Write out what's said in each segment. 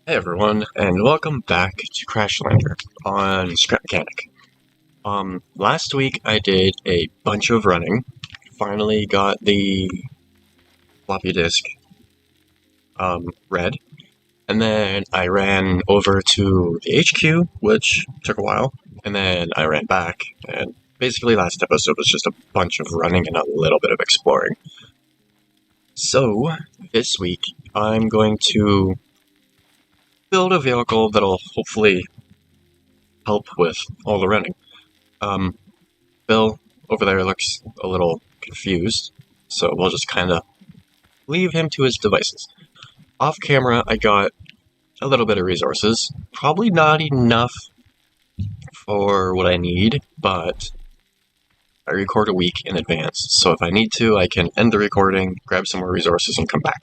Hey everyone, and welcome back to Crashlander on Scrap Mechanic. Last week I did a bunch of running. Finally got the floppy disk, read. And then I ran over to the HQ, which took a while. And then I ran back, and basically last episode was just a bunch of running and a little bit of exploring. So, this week I'm going to build a vehicle that'll hopefully help with all the running. Bill over there looks a little confused, so we'll just kind of leave him to his devices. Off camera, I got a little bit of resources. Probably not enough for what I need, but I record a week in advance, so if I need to, I can end the recording, grab some more resources, and come back.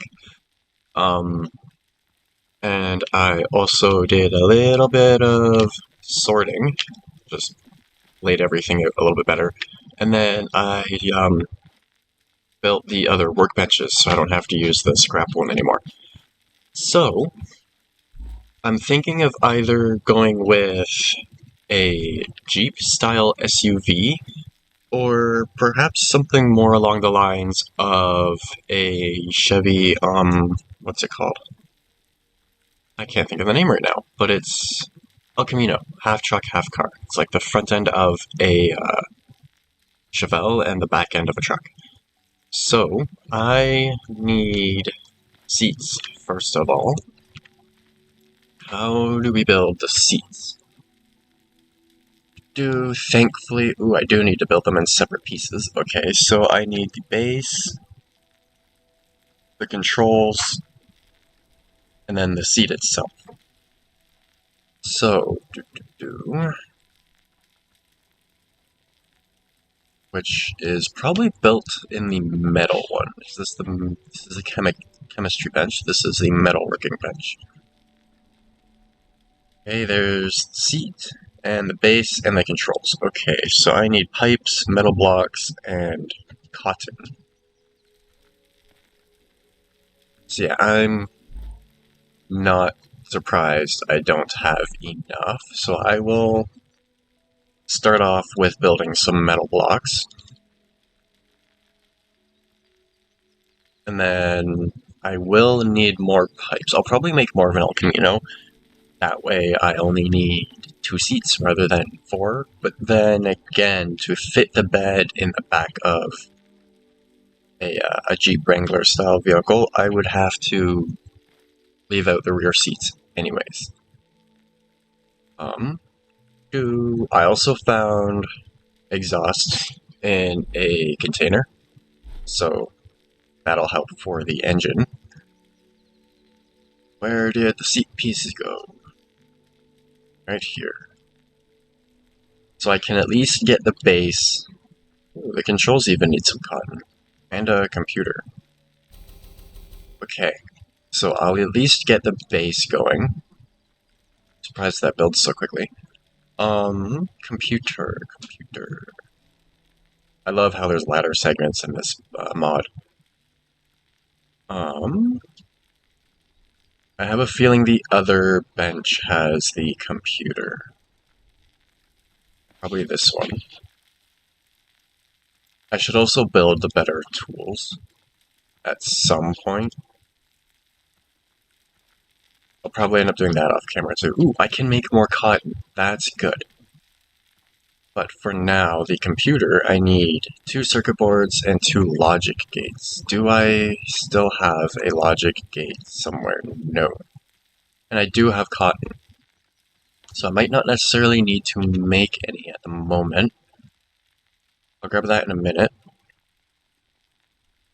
And I also did a little bit of sorting, just laid everything out a little bit better. And then I built the other workbenches so I don't have to use the scrap one anymore. So, I'm thinking of either going with a Jeep-style SUV, or perhaps something more along the lines of a Chevy, what's it called? I can't think of the name right now, but it's El Camino, half truck, half car. It's like the front end of a Chevelle and the back end of a truck. So, I need seats, first of all. How do we build the seats? Thankfully, I do need to build them in separate pieces. Okay, so I need the base, the controls, and then the seat itself. So, which is probably built in the metal one. This is a chemistry bench. This is the metalworking bench. Okay, there's the seat, and the base, and the controls. Okay, so I need pipes, metal blocks, and cotton. So yeah, I'm not surprised I don't have enough, so I will start off with building some metal blocks. And then I will need more pipes. I'll probably make more of an El Camino. That way I only need 2 seats rather than 4. But then again, to fit the bed in the back of a Jeep Wrangler style vehicle, I would have to leave out the rear seats anyways. I also found exhaust in a container, so that'll help for the engine. Where did the seat pieces go? Right here. So I can at least get the base. Ooh, the controls even need some cotton. And a computer. Okay, so I'll at least get the base going. Surprised that builds so quickly. Computer. I love how there's ladder segments in this mod. I have a feeling the other bench has the computer. Probably this one. I should also build the better tools at some point. I'll probably end up doing that off camera too. Ooh, I can make more cotton. That's good. But for now, the computer, I need 2 circuit boards and 2 logic gates. Do I still have a logic gate somewhere? No. And I do have cotton. So I might not necessarily need to make any at the moment. I'll grab that in a minute.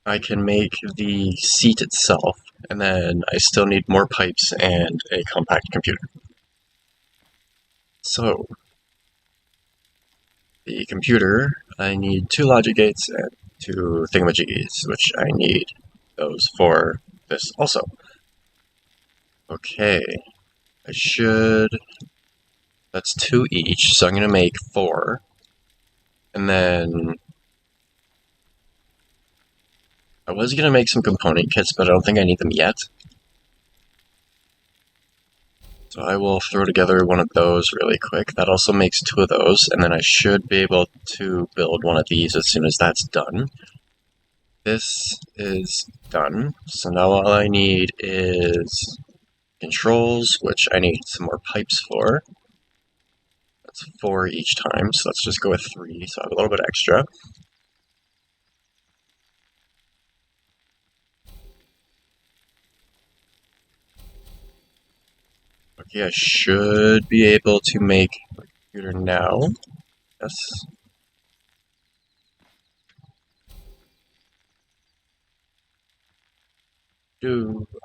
I can make the seat itself, and then I still need more pipes and a compact computer. So, the computer, I need 2 logic gates and 2 thingamajiggies, which I need those for this also. Okay, that's 2 each, so I'm going to make 4. And then I was going to make some component kits, but I don't think I need them yet. So I will throw together one of those really quick. That also makes two of those, and then I should be able to build one of these as soon as that's done. This is done, so now all I need is controls, which I need some more pipes for. That's 4 each time, so let's just go with 3, so I have a little bit extra. Okay, I should be able to make a computer now. Yes.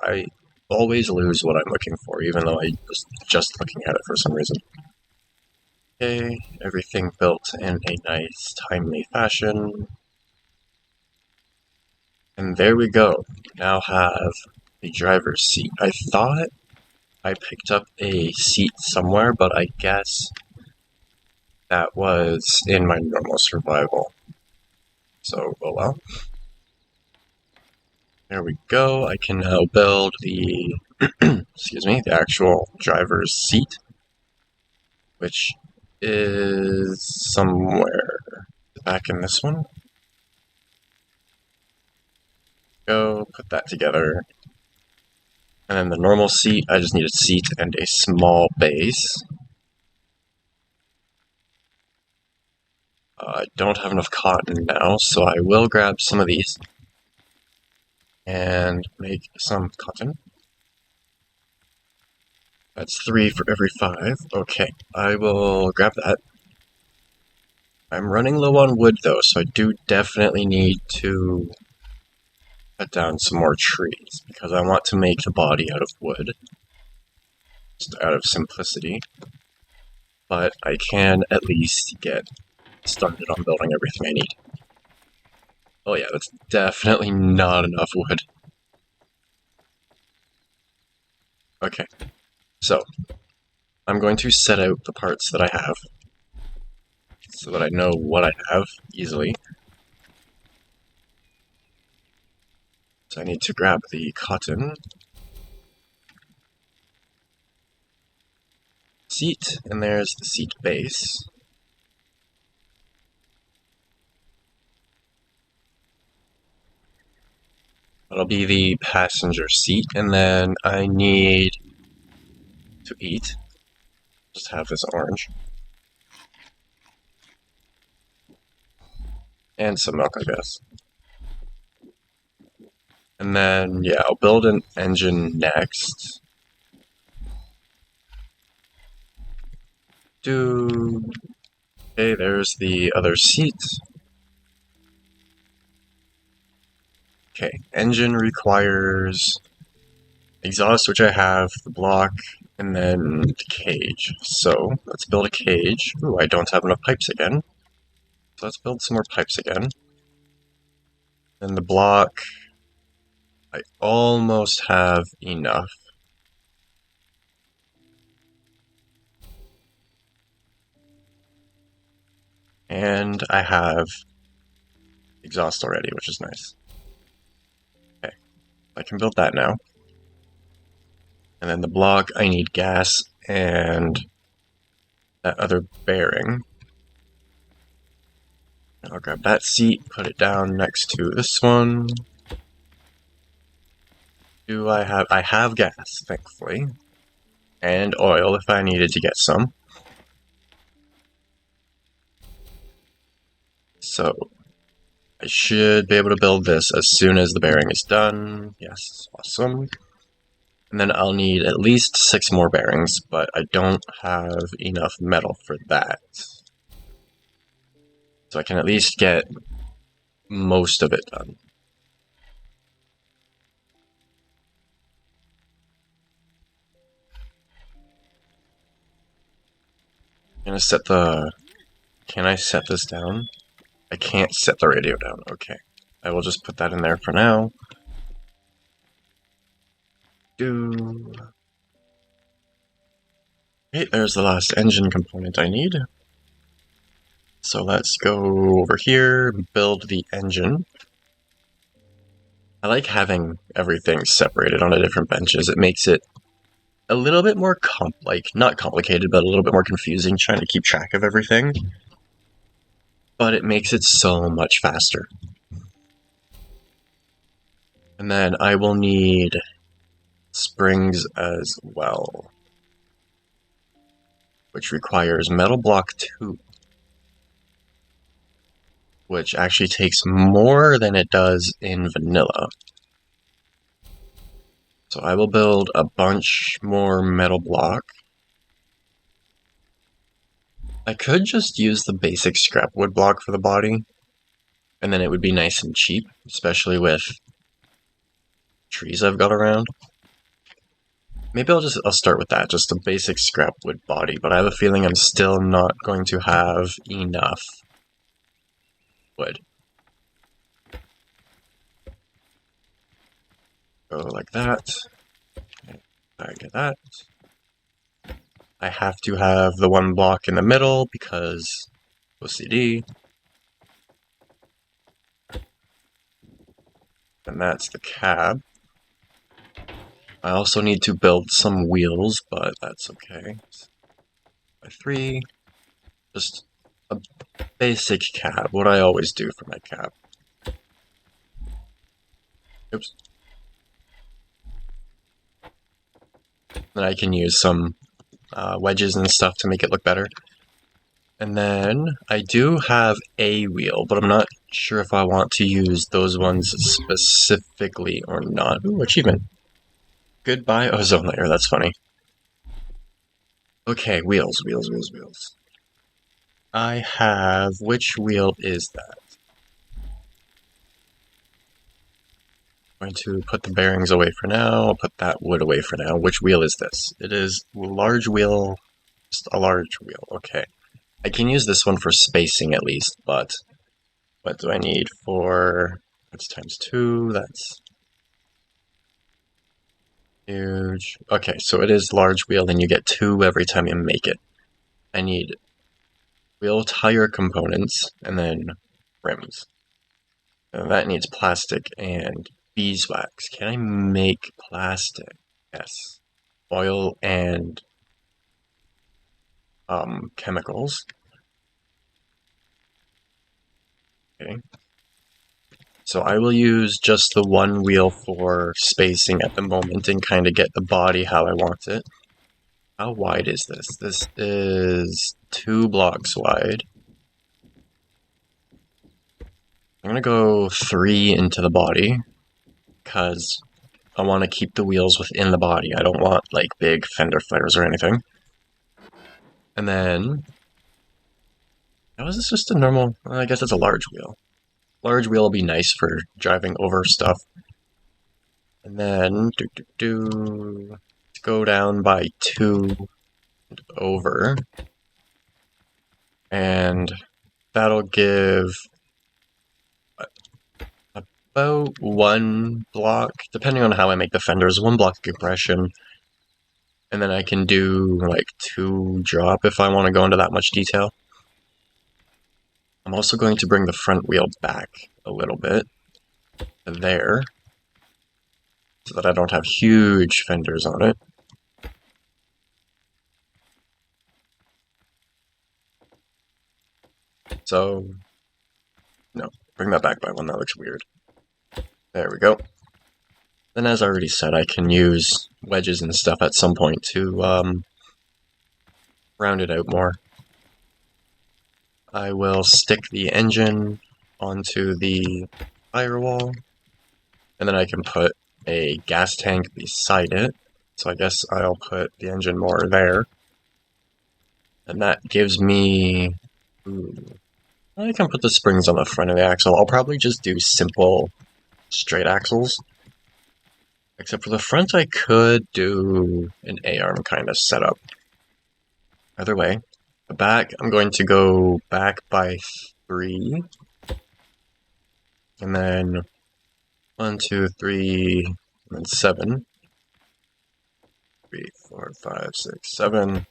I always lose what I'm looking for, even though I was just looking at it for some reason. Okay, everything built in a nice, timely fashion. And there we go. Now have the driver's seat. I thought I picked up a seat somewhere, but I guess that was in my normal survival. So, oh well. There we go. I can now build the, excuse me, the actual driver's seat, which is somewhere back in this one. Go, put that together. And then the normal seat, I just need a seat and a small base. I don't have enough cotton now, so I will grab some of these and make some cotton. That's 3 for every 5. Okay, I will grab that. I'm running low on wood though, so I do definitely need to cut down some more trees, because I want to make the body out of wood, just out of simplicity. But I can at least get started on building everything I need. Oh yeah, that's definitely not enough wood. Okay, so I'm going to set out the parts that I have, so that I know what I have easily. So I need to grab the cotton, seat, and there's the seat base. That'll be the passenger seat, and then I need to eat. Just have this orange. And some milk, I guess. And then, yeah, I'll build an engine next. Okay, there's the other seat. Okay, engine requires exhaust, which I have, the block, and then the cage. So, let's build a cage. Ooh, I don't have enough pipes again. So let's build some more pipes again. And the block, I almost have enough. And I have exhaust already, which is nice. Okay, I can build that now. And then the block, I need gas and that other bearing. I'll grab that seat, put it down next to this one. I have gas, thankfully. And oil if I needed to get some. So, I should be able to build this as soon as the bearing is done. Yes, awesome. And then I'll need at least 6 more bearings, but I don't have enough metal for that. So I can at least get most of it done. I'm gonna set the... Can I set this down? I can't set the radio down. Okay. I will just put that in there for now. Okay, there's the last engine component I need. So let's go over here, build the engine. I like having everything separated onto different benches. It makes it a little bit more not complicated, but a little bit more confusing trying to keep track of everything. But it makes it so much faster. And then I will need springs as well, which requires metal block 2, which actually takes more than it does in vanilla. So I will build a bunch more metal block. I could just use the basic scrap wood block for the body, and then it would be nice and cheap, especially with trees I've got around. Maybe I'll start with that, just a basic scrap wood body, but I have a feeling I'm still not going to have enough wood. Go like that. I get that. I have to have the one block in the middle because OCD. And that's the cab. I also need to build some wheels, but that's okay. By 3. Just a basic cab, what I always do for my cab. Oops. Then I can use some wedges and stuff to make it look better. And then I do have a wheel, but I'm not sure if I want to use those ones specifically or not. Ooh, achievement. Goodbye ozone layer, that's funny. Okay, wheels. I have, which wheel is that? I'm going to put the bearings away for now, I'll put that wood away for now. Which wheel is this? It is large wheel, just a large wheel, okay. I can use this one for spacing at least, but what do I need for, that's times 2, that's huge. Okay, so it is large wheel, and you get 2 every time you make it. I need wheel tire components, and then rims. And that needs plastic and beeswax. Can I make plastic? Yes. Oil and chemicals. Okay. So I will use just the one wheel for spacing at the moment and kind of get the body how I want it. How wide is this? This is 2 blocks wide. I'm gonna go 3 into the body because I want to keep the wheels within the body. I don't want like big fender flares or anything. And then, how is this just a normal? Well, I guess it's a large wheel. Large wheel will be nice for driving over stuff. And then, let's go down by 2 over. And that'll give about 1 block, depending on how I make the fenders, 1 block of compression. And then I can do like 2 drop if I want to go into that much detail. I'm also going to bring the front wheel back a little bit there so that I don't have huge fenders on it. So, no, bring that back by 1, that looks weird. There we go. Then as I already said, I can use wedges and stuff at some point to round it out more. I will stick the engine onto the firewall, and then I can put a gas tank beside it. So I guess I'll put the engine more there. And that gives me... I can put the springs on the front of the axle. I'll probably just do simple straight axles. Except for the front, I could do an A-arm kind of setup. Either way, the back, I'm going to go back by 3. And then 1, 2, 3, and then 7. 3, 4, 5, 6, 7.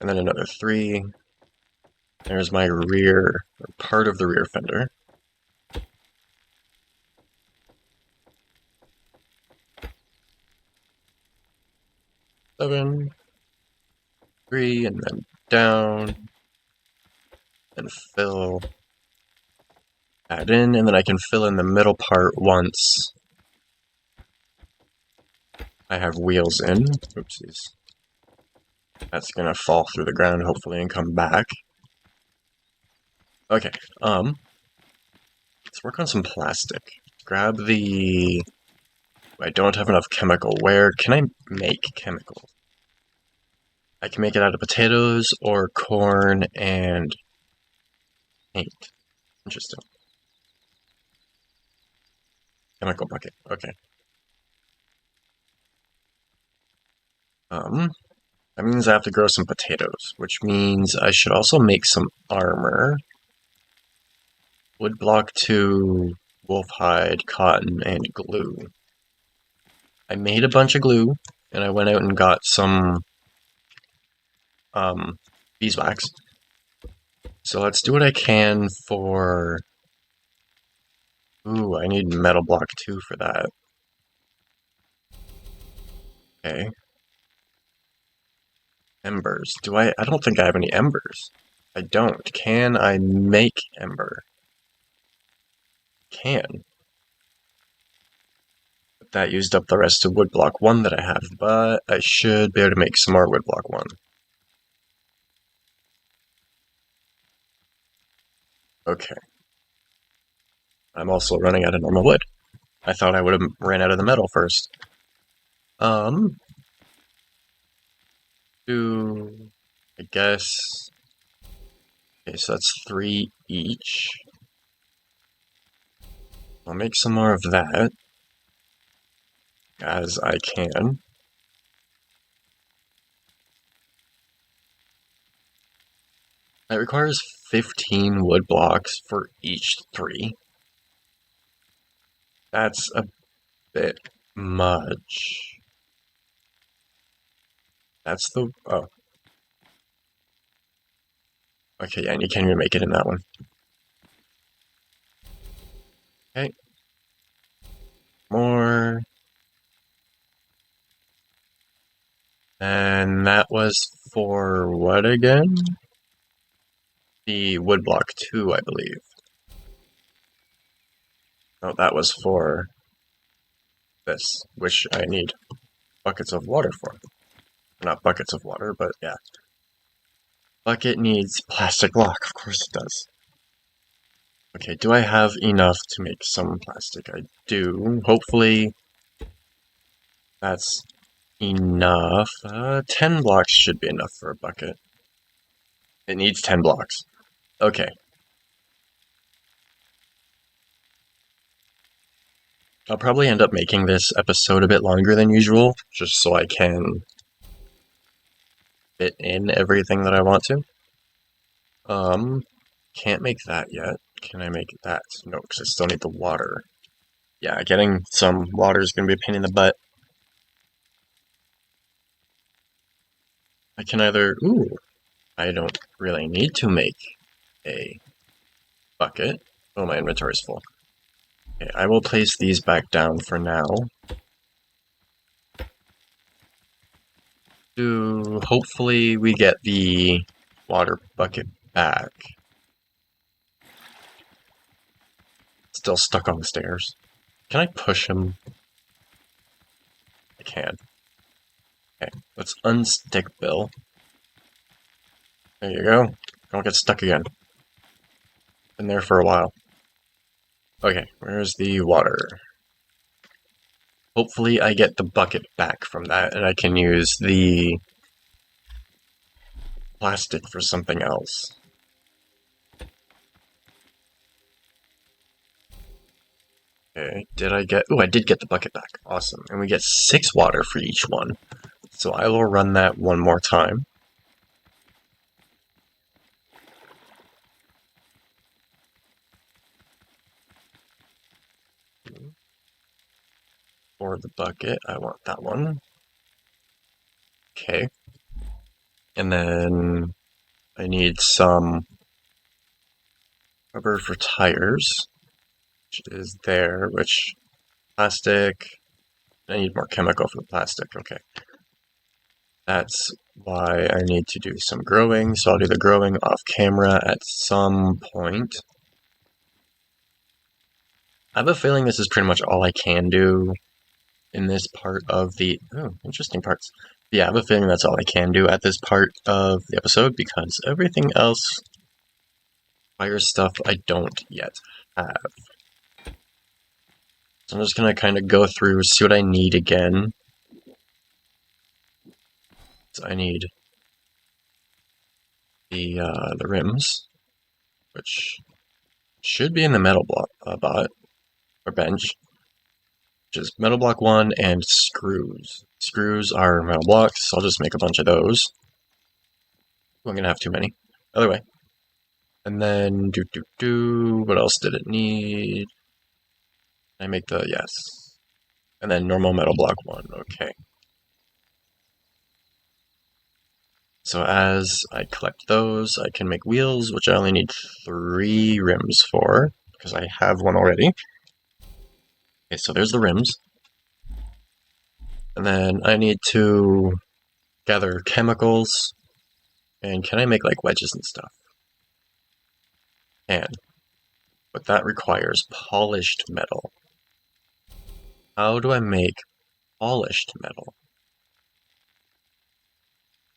And then another 3. There's my rear, or part of the rear fender. 7, 3, and then down, and fill that in, and then I can fill in the middle part once I have wheels in. Oopsies. That's gonna fall through the ground, hopefully, and come back. Okay, let's work on some plastic. Grab the... I don't have enough chemical. Where can I make chemical? I can make it out of potatoes or corn and paint. Interesting. Chemical bucket. Okay. That means I have to grow some potatoes, which means I should also make some armor. Wood block 2, wolf hide, cotton, and glue. I made a bunch of glue, and I went out and got some beeswax. So let's do what I can for... Ooh, I need metal block 2 for that. Okay. Embers. I don't think I have any embers. I don't. Can I make ember? Can. But that used up the rest of woodblock 1 that I have, but I should be able to make some more woodblock 1. Okay. I'm also running out of normal wood. I thought I would have ran out of the metal first. I guess... Okay, so that's 3 each. I'll make some more of that, as I can. That requires 15 wood blocks for each 3. That's a bit much. That's the... oh. Okay, yeah, and you can't even make it in that one. Okay. More. And that was for what again? The woodblock 2, I believe. Oh, that was for this, which I need buckets of water for. Not buckets of water, but yeah. Bucket needs plastic block, of course it does. Okay, do I have enough to make some plastic? I do. Hopefully that's enough. 10 blocks should be enough for a bucket. It needs 10 blocks. Okay. I'll probably end up making this episode a bit longer than usual, just so I can fit in everything that I want to. Can't make that yet. Can I make that? No, because I still need the water. Yeah, getting some water is going to be a pain in the butt. I can either... Ooh, I don't really need to make a bucket. Oh, my inventory is full. Okay, I will place these back down for now. Hopefully we get the water bucket back. Still stuck on the stairs. Can I push him? I can. Okay, let's unstick Bill. There you go. Don't get stuck again. Been there for a while. Okay, where's the water? Hopefully I get the bucket back from that, and I can use the plastic for something else. Okay, did I get... Ooh, I did get the bucket back. Awesome. And we get 6 water for each one. So I will run that one more time. For the bucket, I want that one. Okay. And then I need some rubber for tires, which is there, which plastic. I need more chemical for the plastic. Okay. That's why I need to do some growing, so I'll do the growing off camera at some point. I have a feeling this is pretty much all I can do in this part of the... Oh, interesting parts. Yeah, I have a feeling that's all I can do at this part of the episode, because everything else requires stuff I don't yet have. So I'm just gonna kind of go through, see what I need again. So I need the rims, which should be in the metal block bot or bench, which is metal block 1 and screws. Screws are metal blocks, so I'll just make a bunch of those. I'm gonna have too many. Other way. And then what else did it need? I make the yes. And then normal metal block 1, okay. So as I collect those, I can make wheels, which I only need 3 rims for, because I have one already. Okay, so there's the rims. And then I need to gather chemicals. And can I make like wedges and stuff? And but that requires polished metal. How do I make polished metal?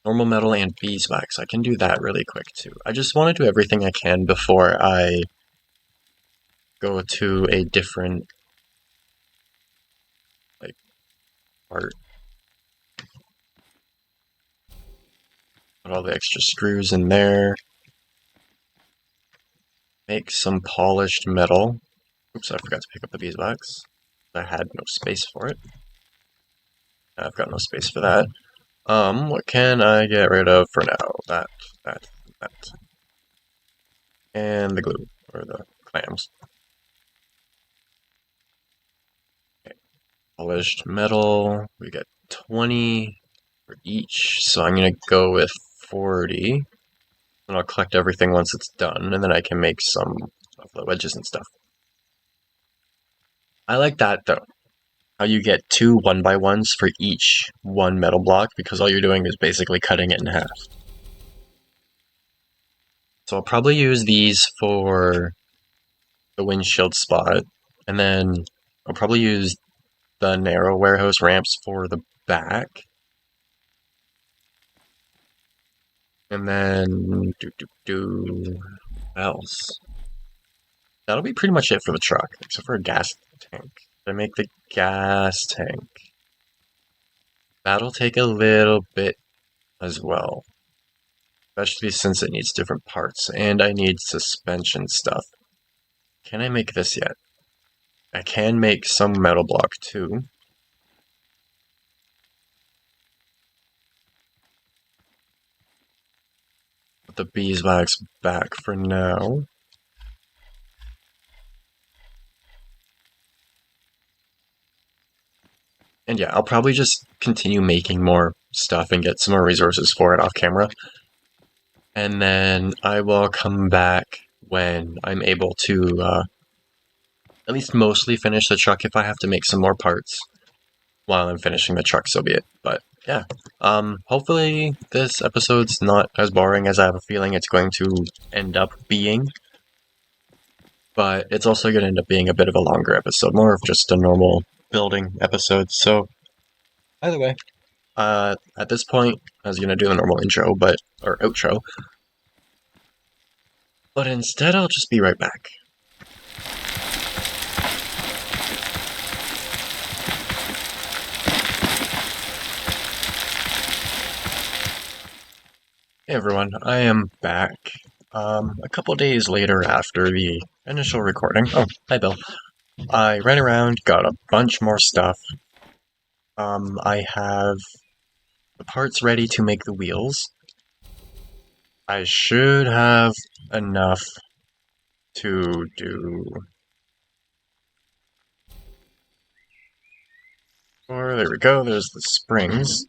Normal metal and beeswax. I can do that really quick too. I just want to do everything I can before I go to a different part. Put all the extra screws in there. Make some polished metal. Oops, I forgot to pick up the beeswax. I had no space for it. I've got no space for that. What can I get rid of for now? That. And the glue, or the clams. Okay. Polished metal. We get 20 for each, so I'm gonna go with 40. And I'll collect everything once it's done, and then I can make some of the wedges and stuff. I like that though. How you get 2 1x1s for each one metal block, because all you're doing is basically cutting it in half. So I'll probably use these for the windshield spot, and then I'll probably use the narrow warehouse ramps for the back. And then what else? That'll be pretty much it for the truck, except for a gas tank. I make the gas tank. That'll take a little bit as well. Especially since it needs different parts, and I need suspension stuff. Can I make this yet? I can make some metal block too. Put the beeswax back for now. And yeah, I'll probably just continue making more stuff and get some more resources for it off camera. And then I will come back when I'm able to at least mostly finish the truck. If I have to make some more parts while I'm finishing the truck, so be it. But yeah, hopefully this episode's not as boring as I have a feeling it's going to end up being. But it's also going to end up being a bit of a longer episode, more of just a normal building episode. So either way, at this point, I was going to do the normal intro, or outro. But instead, I'll just be right back. Hey everyone, I am back. A couple days later after the initial recording. Oh, hi Bill. I ran around, got a bunch more stuff. I have the parts ready to make the wheels. I should have enough to do... Or there we go, there's the springs.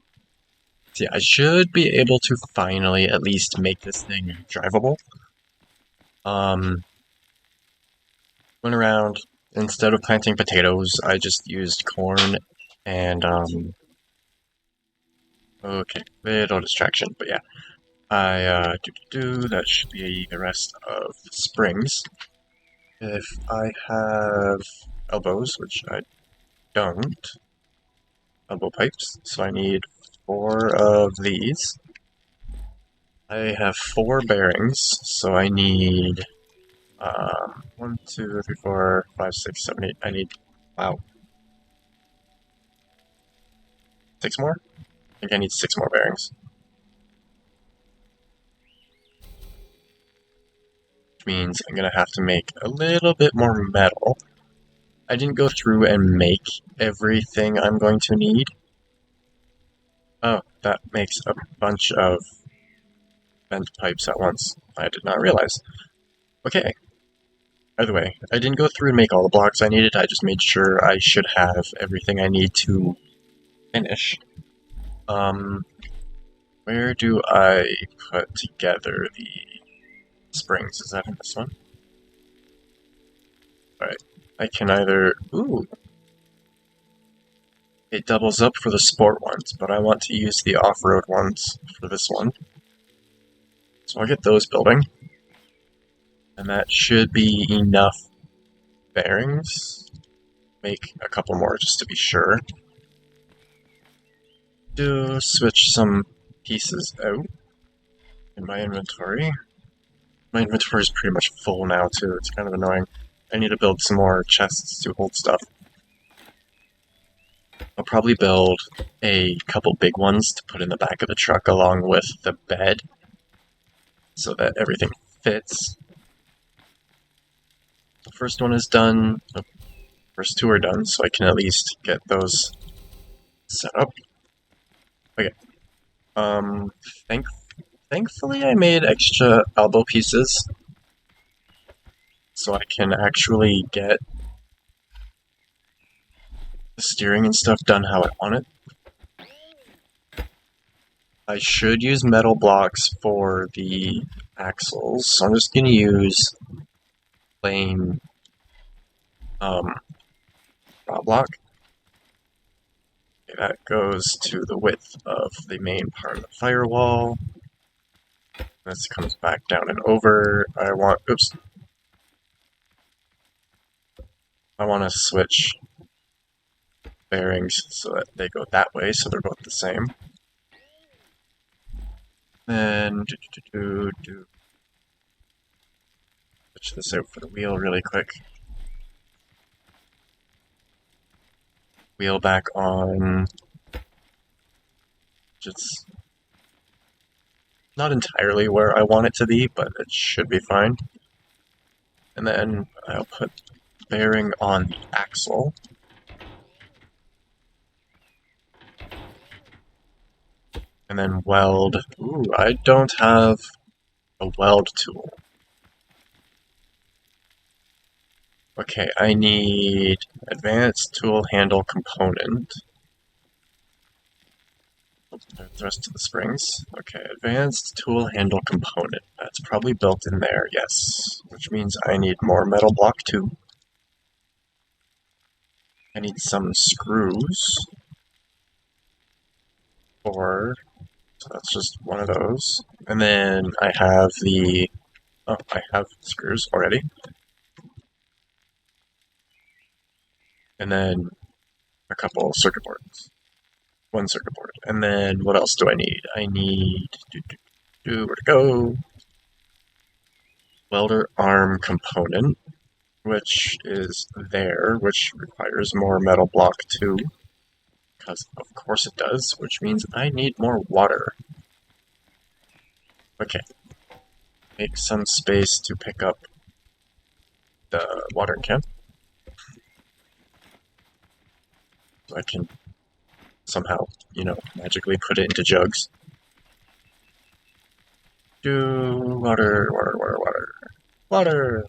So yeah, I should be able to finally at least make this thing drivable. Went around, instead of planting potatoes, I just used corn and Okay, little distraction, but yeah. That should be the rest of the springs. If I have elbows, which I don't, elbow pipes, so I need 4 of these. I have 4 bearings, so I need 1, 2, 3, 4, 5, 6, 7, 8. I need, wow, 6 more? I think I need 6 more bearings. Which means I'm gonna have to make a little bit more metal. I didn't go through and make everything I'm going to need. Oh, that makes a bunch of bent pipes at once. I did not realize. Okay. By the way, I didn't go through and make all the blocks I needed, I just made sure I should have everything I need to finish. Where do I put together the springs? Is that in this one? Alright. I can either... Ooh! It doubles up for the sport ones, but I want to use the off-road ones for this one. So I'll get those building. And that should be enough bearings. Make a couple more just to be sure. Do switch some pieces out in my inventory. My inventory is pretty much full now too, it's kind of annoying. I need to build some more chests to hold stuff. I'll probably build a couple big ones to put in the back of the truck along with the bed so that everything fits. The first one is done. The first 2 are done, so I can at least get those set up. Okay. Thankfully I made extra elbow pieces so I can actually get the steering and stuff done how I want it. I should use metal blocks for the axles, so I'm just going to use plain raw block. Okay, that goes to the width of the main part of the firewall. This comes back down and over. I want to switch bearings so that they go that way, so they're both the same. Then switch this out for the wheel really quick. Wheel back on. It's not entirely where I want it to be, but it should be fine. And then I'll put bearing on the axle. And then weld. Ooh, I don't have a weld tool. Okay, I need advanced tool handle component. The rest of the springs. Okay, advanced tool handle component. That's probably built in there, yes. Which means I need more metal block too. I need some screws. So that's just one of those. And then I have I have screws already. And then a couple circuit boards. 1 circuit board. And then what else do I need? I need where to go? Welder arm component, which is there, which requires more metal block too. Because of course it does, which means I need more water. Okay. Make some space to pick up the watering can. So I can somehow, magically put it into jugs. Water. Water!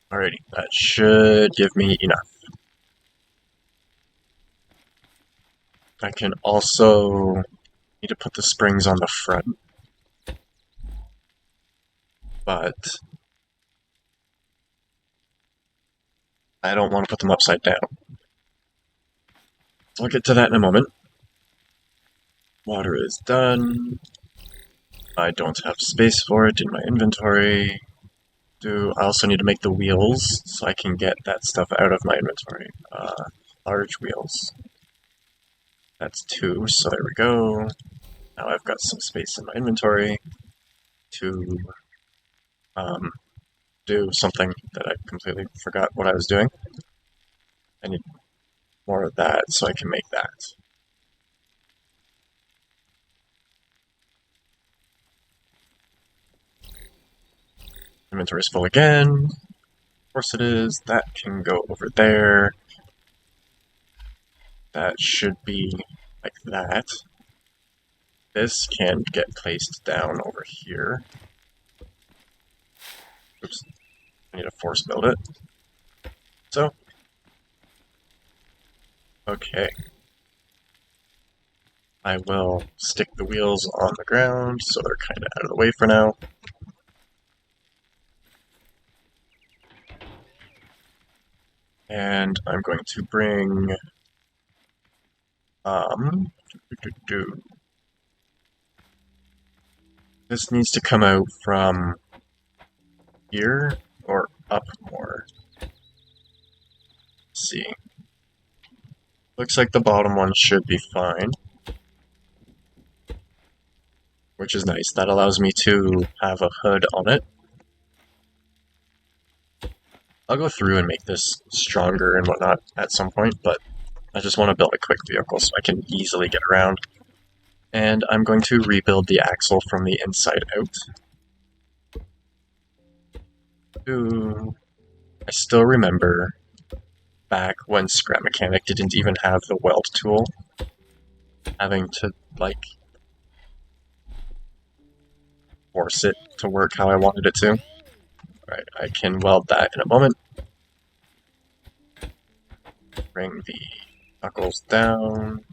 Alrighty, that should give me enough. I can also need to put the springs on the front. But I don't want to put them upside down. So I'll get to that in a moment. Water is done. I don't have space for it in my inventory. I also need to make the wheels so I can get that stuff out of my inventory. Large wheels. That's 2, so there we go. Now I've got some space in my inventory to do something that I completely forgot what I was doing. I need more of that so I can make that. Inventory is full again. Of course it is. That can go over there. That should be like that. This can get placed down over here. Oops. I need to force build it. So. Okay. I will stick the wheels on the ground so they're kind of out of the way for now. And I'm going to bring this needs to come out from here or up more. Let's see. Looks like the bottom one should be fine. Which is nice. That allows me to have a hood on it. I'll go through and make this stronger and whatnot at some point, but I just want to build a quick vehicle so I can easily get around. And I'm going to rebuild the axle from the inside out. Ooh. I still remember back when Scrap Mechanic didn't even have the weld tool, having to, like, force it to work how I wanted it to. Alright, I can weld that in a moment. Bring the knuckles down.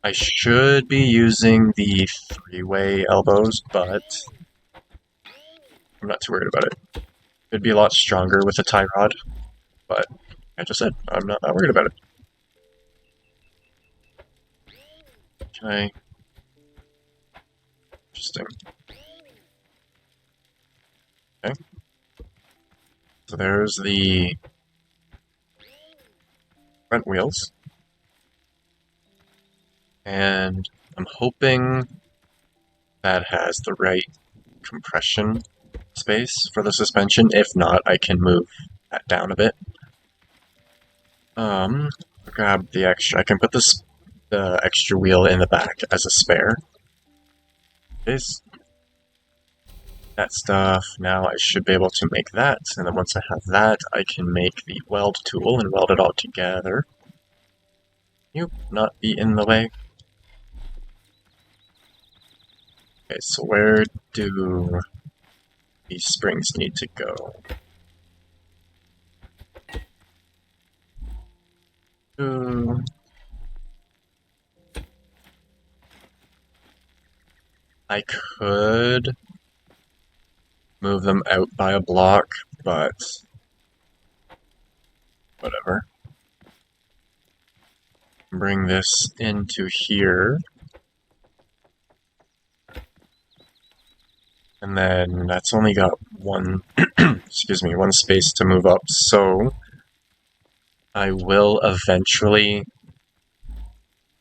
I should be using the 3-way elbows, but I'm not too worried about it. It'd be a lot stronger with a tie rod, but like I just said, I'm not worried about it. Okay. Interesting. Okay. So there's the front wheels. And I'm hoping that has the right compression space for the suspension. If not, I can move that down a bit. Grab the extra. I can put the extra wheel in the back as a spare. This that stuff. Now I should be able to make that, and then once I have that, I can make the weld tool and weld it all together. You not be in the way. Okay, so where do these springs need to go? I could move them out by a block, but whatever. Bring this into here. And then that's only got one, excuse me, one space to move up, so I will eventually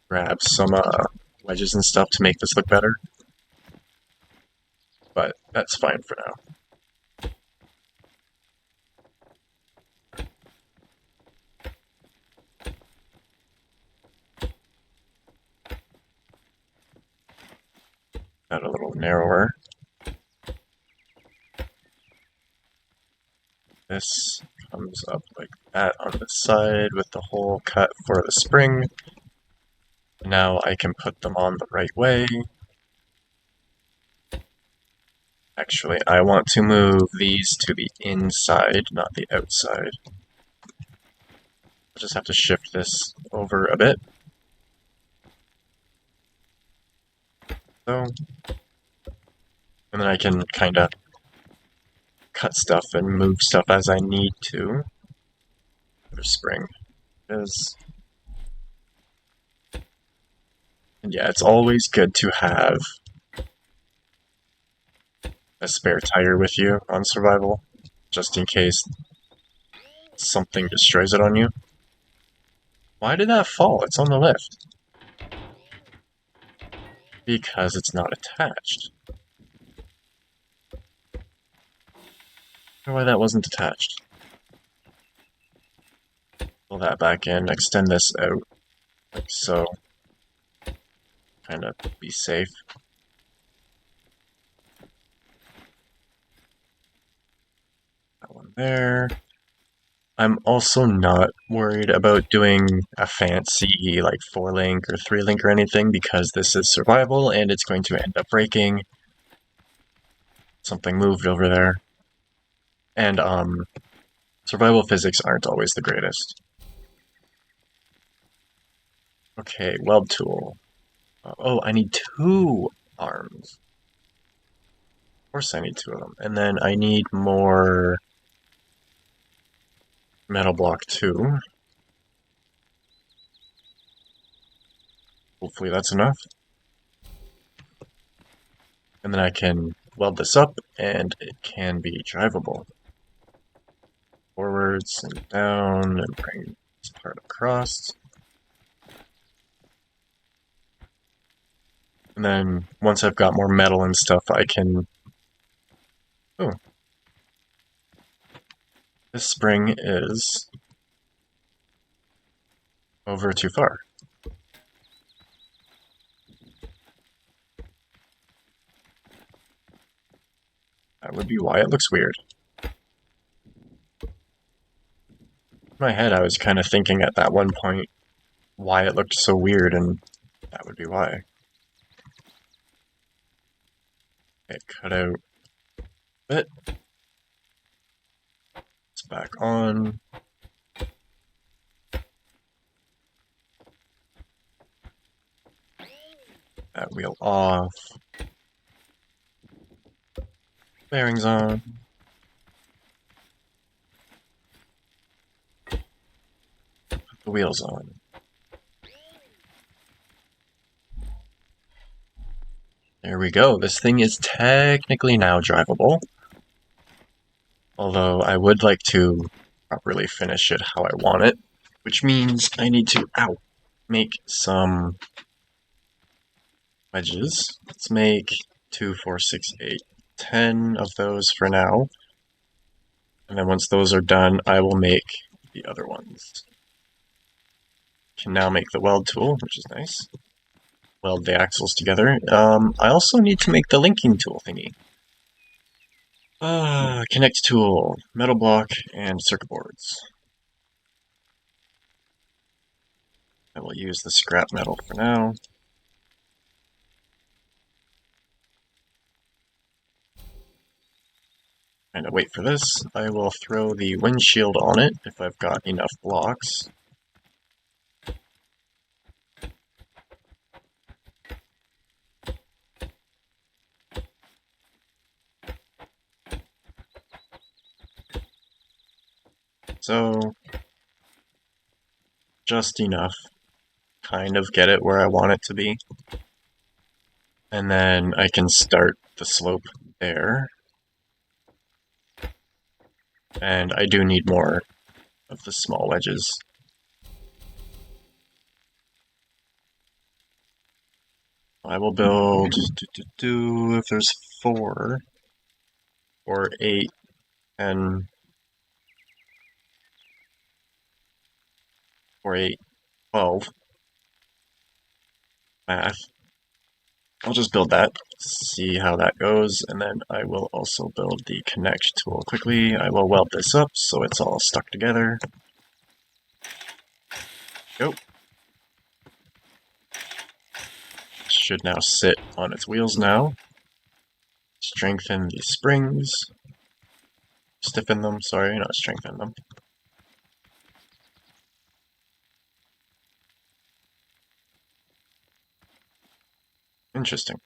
grab some wedges and stuff to make this look better. But that's fine for now. Got a little narrower. This comes up like that on the side with the hole cut for the spring. Now I can put them on the right way. Actually, I want to move these to the inside, not the outside. I'll just have to shift this over a bit. So, and then I can kind of cut stuff and move stuff as I need to. The spring is And yeah, it's always good to have a spare tire with you on survival, just in case something destroys it on you. Why did that fall? It's on the lift. Because it's not attached. I don't know why that wasn't attached. Pull that back in, extend this out, like so. Kind of be safe. That one there. I'm also not worried about doing a fancy like 4-link or 3-link or anything because this is survival and it's going to end up breaking. Something moved over there. And survival physics aren't always the greatest. Okay, weld tool. Oh, I need 2 arms. Of course I need 2 of them. And then I need more metal block 2. Hopefully that's enough. And then I can weld this up and it can be drivable. Forwards and down and bring this part across. And then once I've got more metal and stuff, I can... Oh. This spring is over too far. That would be why it looks weird. In my head, I was kind of thinking at that one point why it looked so weird, and that would be why. Okay, cut out a bit. It's back on. That wheel off. Bearings on. Put the wheels on. There we go. This thing is technically now drivable. Although I would like to properly finish it how I want it, which means I need to make some wedges. Let's make 2, 4, 6, 8, 10 of those for now. And then once those are done, I will make the other ones. Can now make the weld tool, which is nice. Weld the axles together. I also need to make the linking tool thingy. Connect tool, metal block, and circuit boards. I will use the scrap metal for now. And wait for this. I will throw the windshield on it if I've got enough blocks. So, just enough. Kind of get it where I want it to be. And then I can start the slope there. And I do need more of the small wedges. I will build, if there's 4, or 8, and 4, 8, 12. Math. I'll just build that, see how that goes, and then I will also build the connect tool quickly. I will weld this up so it's all stuck together. Go. Should now sit on its wheels now. Strengthen the springs. Stiffen them, sorry, not strengthen them. Interesting.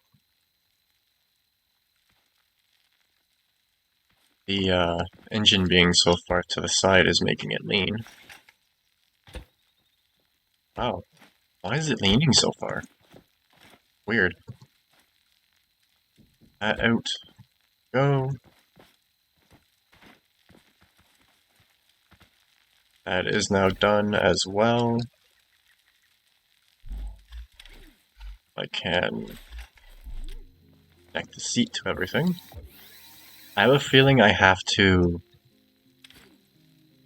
The engine being so far to the side is making it lean. Wow, why is it leaning so far? Weird. That out. Go. That is now done as well. I can connect the seat to everything. I have a feeling I have to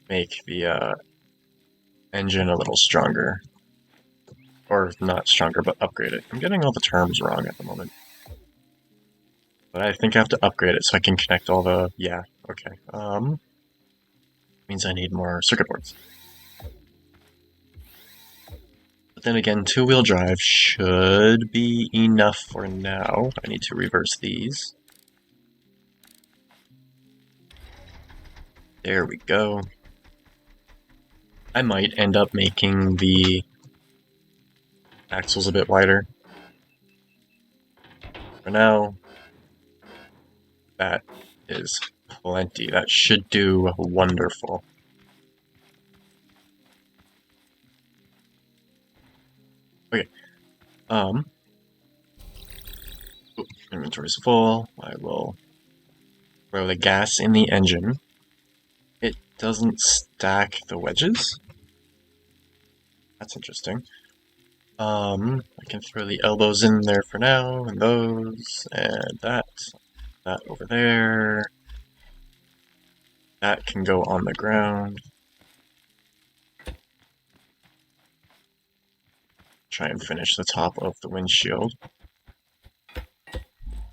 make the engine a little stronger. Or not stronger, but upgrade it. I'm getting all the terms wrong at the moment. But I think I have to upgrade it so I can connect all the... Yeah, okay. Means I need more circuit boards. But then again, two-wheel drive should be enough for now. I need to reverse these. There we go. I might end up making the axles a bit wider. For now, that is plenty. That should do wonderful. Okay. Inventory's full. I will throw the gas in the engine. It doesn't stack the wedges. That's interesting. I can throw the elbows in there for now, and those, and that over there. That can go on the ground. Try and finish the top of the windshield.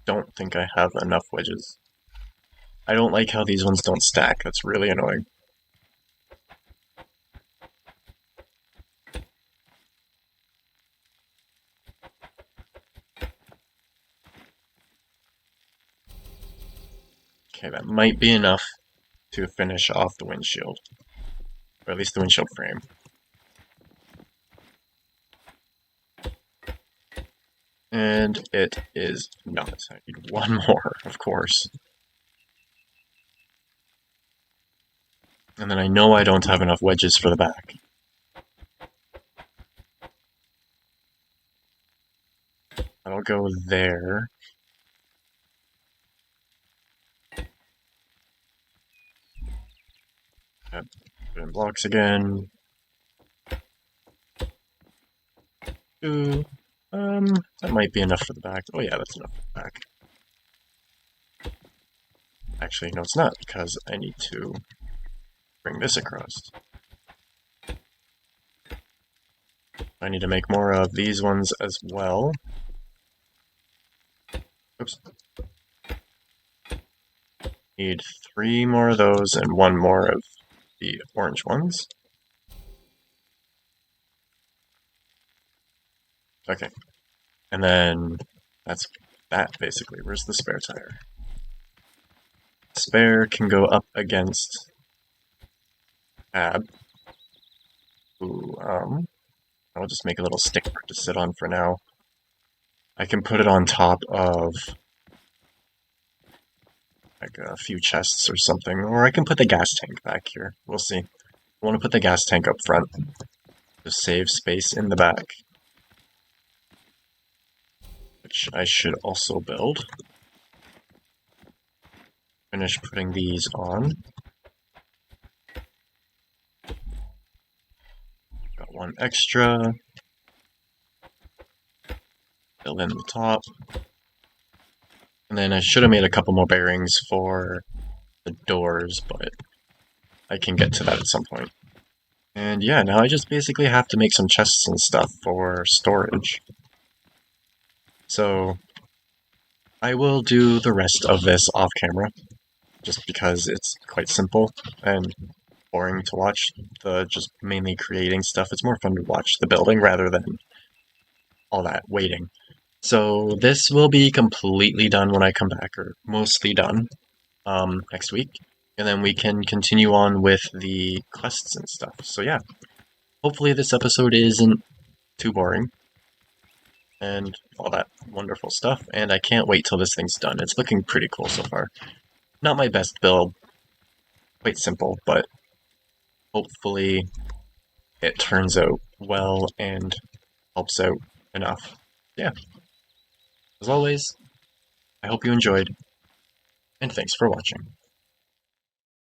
Don't think I have enough wedges. I don't like how these ones don't stack. That's really annoying. Okay, that might be enough to finish off the windshield. Or at least the windshield frame. And it is not. I need one more, of course. And then I know I don't have enough wedges for the back. That'll go there. Put in blocks again. Ooh. That might be enough for the back. Oh yeah, that's enough for the back. Actually, no, it's not, because I need to bring this across. I need to make more of these ones as well. Oops. Need 3 more of those and 1 more of the orange ones. Okay. And then that's that, basically. Where's the spare tire? Spare can go up against cab. Ooh, I'll just make a little stick for it to sit on for now. I can put it on top of like a few chests or something, or I can put the gas tank back here. We'll see. I want to put the gas tank up front to save space in the back, which I should also build. Finish putting these on. Got 1 extra. Fill in the top. And then I should have made a couple more bearings for the doors, but I can get to that at some point. And yeah, now I just basically have to make some chests and stuff for storage. So I will do the rest of this off camera, just because it's quite simple and boring to watch, the just mainly creating stuff. It's more fun to watch the building rather than all that waiting. So this will be completely done when I come back, or mostly done, next week. And then we can continue on with the quests and stuff. So yeah, hopefully this episode isn't too boring and all that wonderful stuff. And I can't wait till this thing's done. It's looking pretty cool so far. Not my best build, quite simple, but hopefully it turns out well and helps out enough. Yeah. As always, I hope you enjoyed, and thanks for watching.